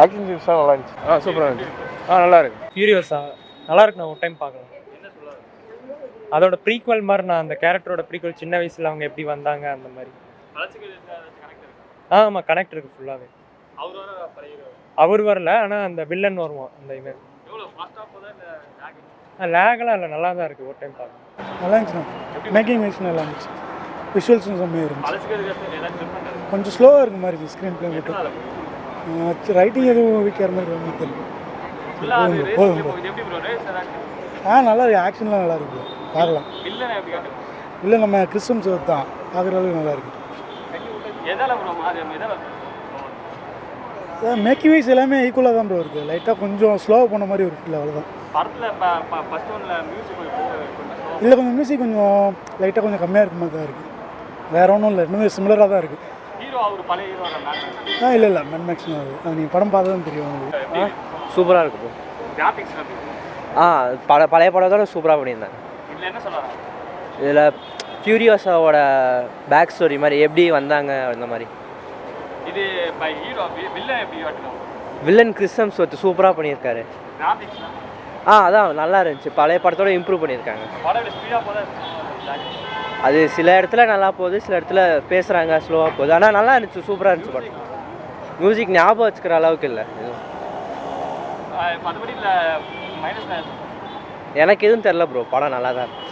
Action சீன்ஸ்லாம் நல்லா இருந்துச்சு. சூப்பராக இருந்துச்சு. நல்லா இருக்கு. ஃபியூரியஸா நல்லா இருக்கு. நான் ஒரு டைம் பார்க்கலாம். அதோட ப்ரீக்வல் மாதிரி, நான் அந்த கேரக்டரோட ப்ரீக்வல் சின்ன வயசில் அவங்க எப்படி வந்தாங்க அந்த மாதிரி. ஆமாம், கனெக்ட் இருக்குது ஃபுல்லாகவே. அவர் வரல, ஆனால் அந்த வில்லன் வருவான் அந்த இவன். லேகெல்லாம் இல்லை, நல்லா தான் இருக்குது. ஒரு டைம் பார்க்கலாம். நல்லா இருந்துச்சுண்ணா. மேக்கிங் வைஸ் நல்லா இருந்துச்சு. விஷுவல்ஸும் செம்மையாக இருந்துச்சு. கொஞ்சம் ஸ்லோவாக இருக்க மாதிரி இருந்துச்சு ஸ்க்ரீன் ப்ளே மட்டும். ரைட்டிங் எதுவும் விற்கிற மாதிரி ரொம்ப தெரியல. போதும். நல்லா இருக்கு. ஆக்ஷன்லாம் நல்லா இருக்கு. பார்க்கலாம். இல்லை, நம்ம கிறிஸ்டம்ஸ் தான் பார்க்குற அளவுக்கு நல்லா இருக்கு. மேக்கிங் வைஸ் எல்லாமே ஈக்குவலாக தான் ப்ரோ இருக்குது. லைட்டாக கொஞ்சம் ஸ்லோவாக போன மாதிரி ஒரு ஃபீல், அவ்வளோதான். இல்லை, கொஞ்சம் மியூசிக் கொஞ்சம் லைட்டாக கொஞ்சம் கம்மியாக இருக்க மாதிரி தான் இருக்குது. வேறு ஒன்றும் இல்லை, இன்னும் சிமிலராக தான் இருக்குது. இல்லை மேட் மேக்ஸ் அது நீங்கள் படம் பார்த்தா தான் தெரியும் உங்களுக்கு. சூப்பராக இருக்கு ப்ரோ. பழைய படத்தோட சூப்பராக பண்ணியிருந்தாங்க. இதில் ஃபியூரியோஸாவோட பேக் ஸ்டோரி மாதிரி எப்படி வந்தாங்க அந்த மாதிரி. வில்லன் கிறிஸ்டம்ஸ் சூப்பராக பண்ணியிருக்காரு. அதான் நல்லா இருந்துச்சு. பழைய படத்தோட இம்ப்ரூவ் பண்ணியிருக்காங்க. அது சில இடத்துல நல்லா போகுது, சில இடத்துல பேசுகிறாங்க ஸ்லோவாக போகுது. ஆனால் நல்லா இருந்துச்சு, சூப்பராக இருந்துச்சு படம். மியூசிக் ஞாபகம் வச்சுக்கிற அளவுக்கு இல்லை. எனக்கு எதுவும் தெரில ப்ரோ, படம் நல்லா தான் இருக்கு.